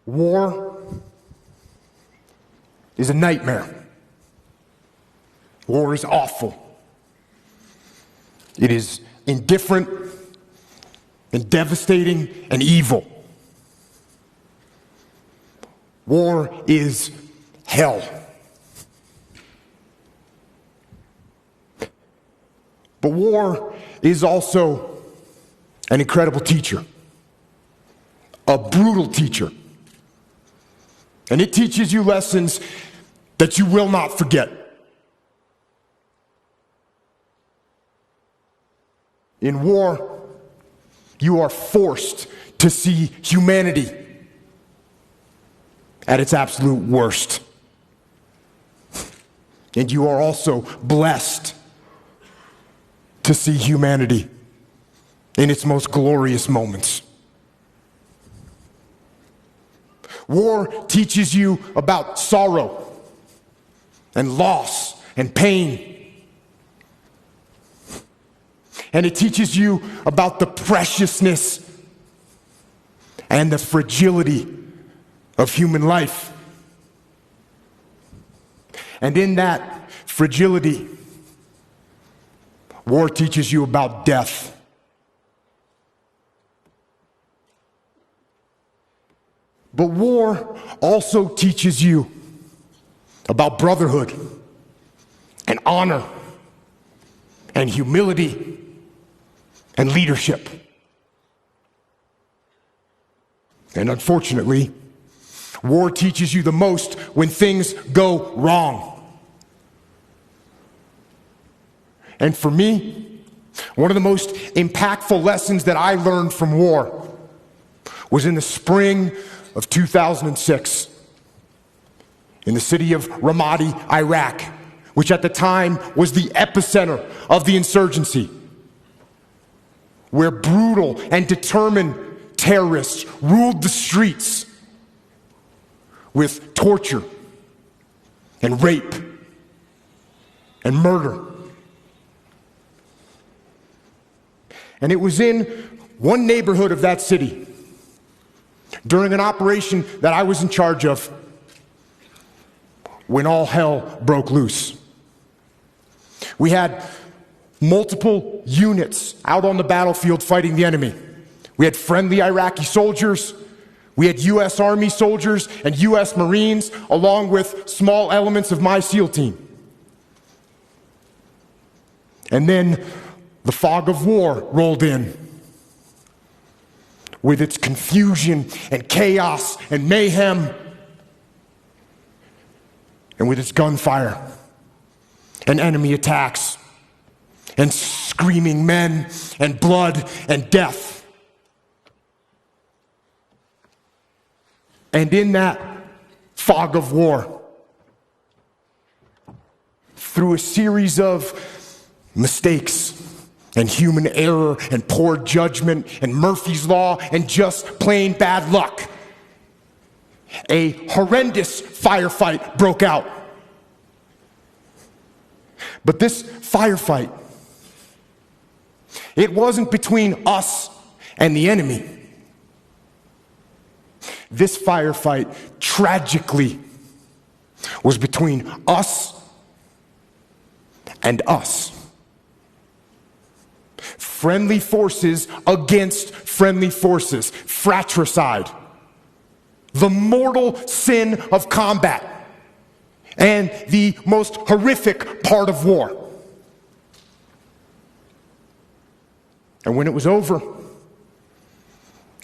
War is a nightmare. War is awful. It is indifferent and devastating and evil. War is hell. But war is also an incredible teacher, a brutal teacher. And it teaches you lessons that you will not forget. In war, you are forced to see humanity at its absolute worst. And you are also blessed to see humanity in its most glorious moments. War teaches you about sorrow and loss and pain. And it teaches you about the preciousness and the fragility of human life. And in that fragility, war teaches you about death. But war also teaches you about brotherhood and honor and humility and leadership. And unfortunately, war teaches you the most when things go wrong. And for me, one of the most impactful lessons that I learned from war was in the spring of 2006 in the city of Ramadi, Iraq, which at the time was the epicenter of the insurgency, where brutal and determined terrorists ruled the streets with torture and rape and murder. And it was in one neighborhood of that city, during an operation that I was in charge of, when all hell broke loose. We had multiple units out on the battlefield fighting the enemy. We had friendly Iraqi soldiers, we had U.S. Army soldiers and U.S. Marines, along with small elements of my SEAL team. And then the fog of war rolled in, with its confusion and chaos and mayhem, and with its gunfire and enemy attacks and screaming men and blood and death. And in that fog of war, through a series of mistakes and human error and poor judgment and Murphy's Law and just plain bad luck, a horrendous firefight broke out. But this firefight, it wasn't between us and the enemy. This firefight, tragically, was between us and us. Friendly forces against friendly forces. Fratricide. The mortal sin of combat. And the most horrific part of war. And when it was over,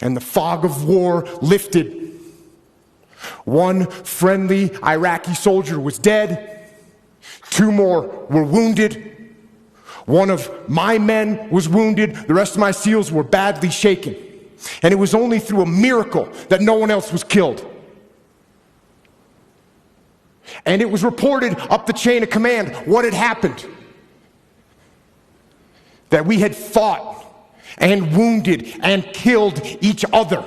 and the fog of war lifted, one friendly Iraqi soldier was dead. 2 more were wounded. One of my men was wounded. The rest of my SEALs were badly shaken. And it was only through a miracle that no one else was killed. And it was reported up the chain of command what had happened. That we had fought and wounded and killed each other.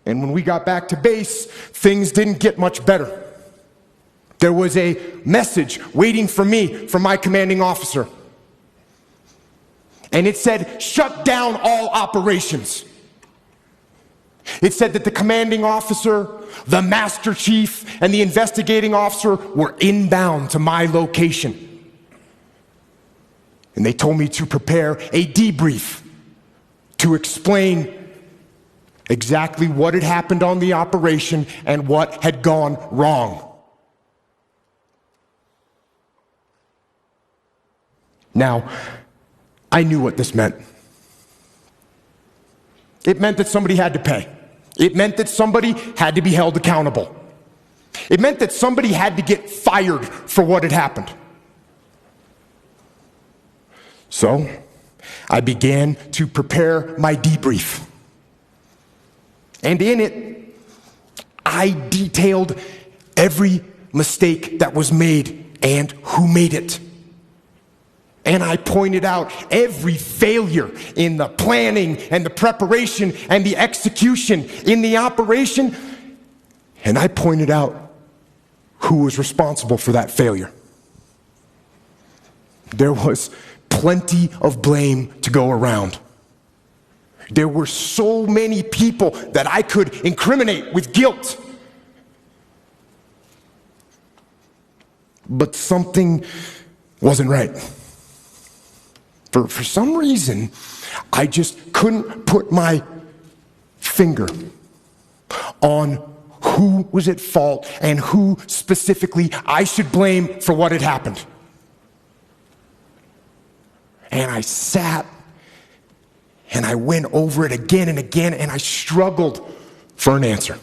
And when we got back to base, things didn't get much better. There was a message waiting for me from my commanding officer. And it said, shut down all operations. It said that the commanding officer, the master chief, and the investigating officer were inbound to my location. And they told me to prepare a debrief to explain exactly what had happened on the operation and what had gone wrong. Now, I knew what this meant. It meant that somebody had to pay. It meant that somebody had to be held accountable. It meant that somebody had to get fired for what had happened. So, I began to prepare my debrief. And in it, I detailed every mistake that was made and who made it. And I pointed out every failure in the planning and the preparation and the execution in the operation. And I pointed out who was responsible for that failure. There was plenty of blame to go around. There were so many people that I could incriminate with guilt. But something wasn't right. For some reason, I just couldn't put my finger on who was at fault and who specifically I should blame for what had happened. And I sat and I went over it again and again, and I struggled for an answer.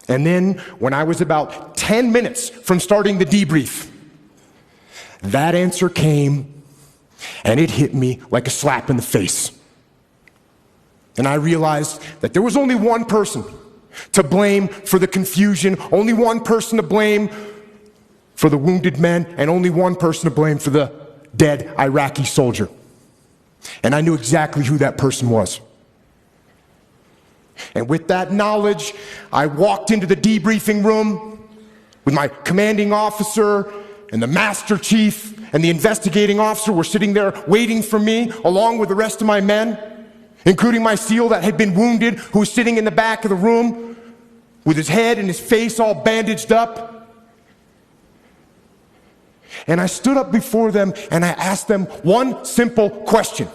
And then, when I was about 10 minutes from starting the debrief, that answer came, and it hit me like a slap in the face. And I realized that there was only one person to blame for the confusion, only one person to blame for the wounded men, and only one person to blame for the dead Iraqi soldier. And I knew exactly who that person was. And with that knowledge, I walked into the debriefing room with my commanding officer, and the master chief and the investigating officer were sitting there waiting for me, along with the rest of my men, including my SEAL that had been wounded, who was sitting in the back of the room with his head and his face all bandaged up. And I stood up before them and I asked them one simple question.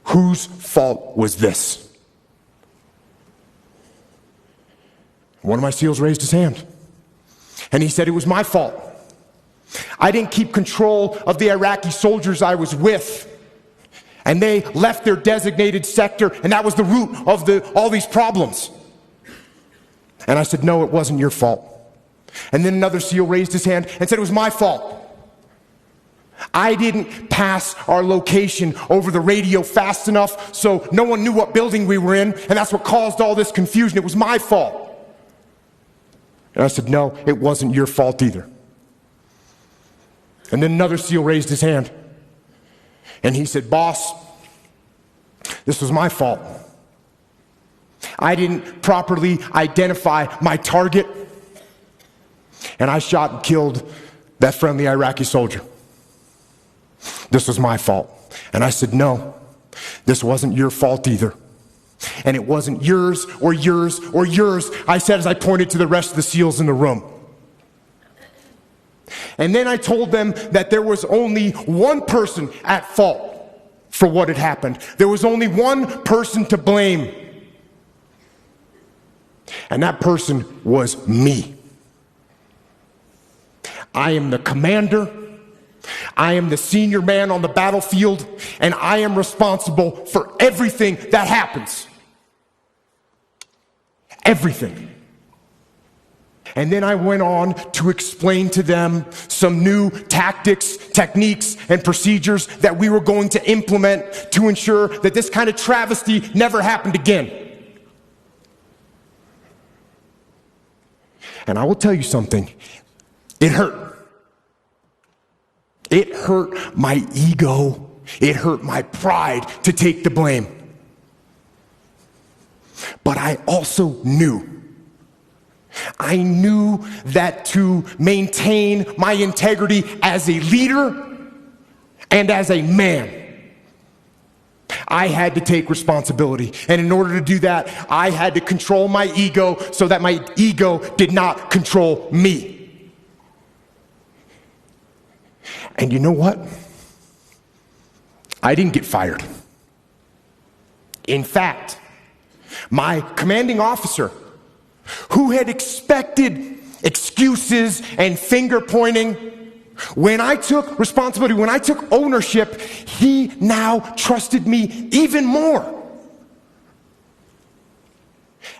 Whose fault was this? One of my SEALs raised his hand. And he said, it was my fault. I didn't keep control of the Iraqi soldiers I was with. And they left their designated sector, and that was the root of all these problems. And I said, no, it wasn't your fault. And then another SEAL raised his hand and said, it was my fault. I didn't pass our location over the radio fast enough so no one knew what building we were in, and that's what caused all this confusion. It was my fault. And I said, no, it wasn't your fault either. And then another SEAL raised his hand. And he said, boss, this was my fault. I didn't properly identify my target. And I shot and killed that friendly Iraqi soldier. This was my fault. And I said, no, this wasn't your fault either. And it wasn't yours or yours or yours, I said as I pointed to the rest of the SEALs in the room. And then I told them that there was only one person at fault for what had happened. There was only one person to blame. And that person was me. I am the commander. I am the senior man on the battlefield, and I am responsible for everything that happens. Everything. And then I went on to explain to them some new tactics, techniques, and procedures that we were going to implement to ensure that this kind of travesty never happened again. And I will tell you something. It hurt. It hurt my ego. It hurt my pride to take the blame. But I also knew. I knew that to maintain my integrity as a leader and as a man, I had to take responsibility. And in order to do that, I had to control my ego so that my ego did not control me. And you know what? I didn't get fired. In fact, my commanding officer, who had expected excuses and finger pointing, when I took responsibility, when I took ownership, he now trusted me even more.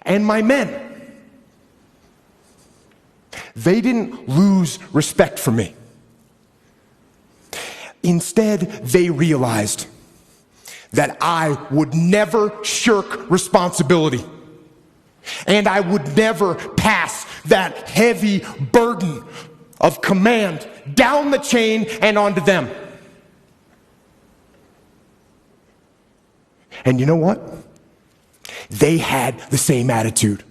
And my men, they didn't lose respect for me. Instead, they realized that I would never shirk responsibility, and I would never pass that heavy burden of command down the chain and onto them. And you know what? They had the same attitude.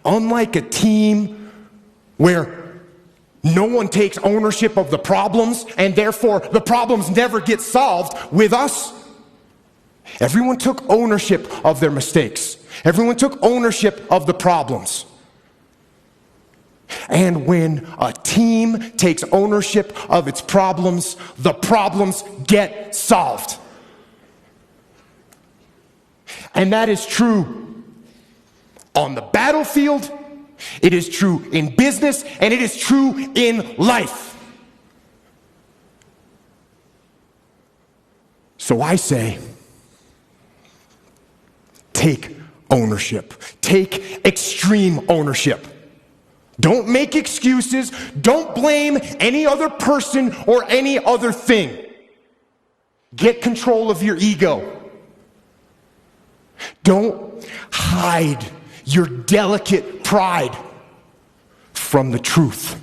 Unlike a team where no one takes ownership of the problems and therefore the problems never get solved, with us, everyone took ownership of their mistakes. Everyone took ownership of the problems. And when a team takes ownership of its problems, the problems get solved. And that is true on the battlefield, it is true in business, and it is true in life. So I say, take ownership. Take extreme ownership. Don't make excuses. Don't blame any other person or any other thing. Get control of your ego. Don't hide your delicate pride from the truth.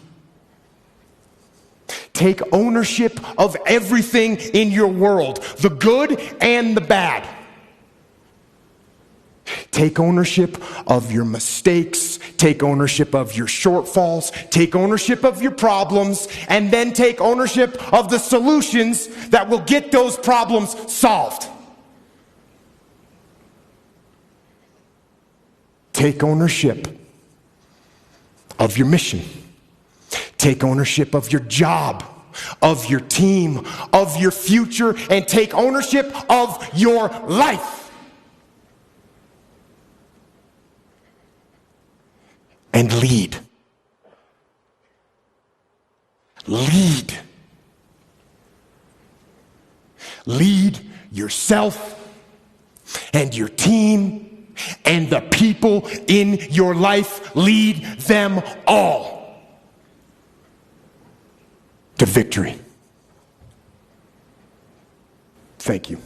Take ownership of everything in your world, the good and the bad. Take ownership of your mistakes, take ownership of your shortfalls, take ownership of your problems, and then take ownership of the solutions that will get those problems solved. Take ownership of your mission. Take ownership of your job, of your team, of your future, and take ownership of your life. And lead. Lead. Lead yourself and your team and the people in your life. Lead them all to victory. Thank you.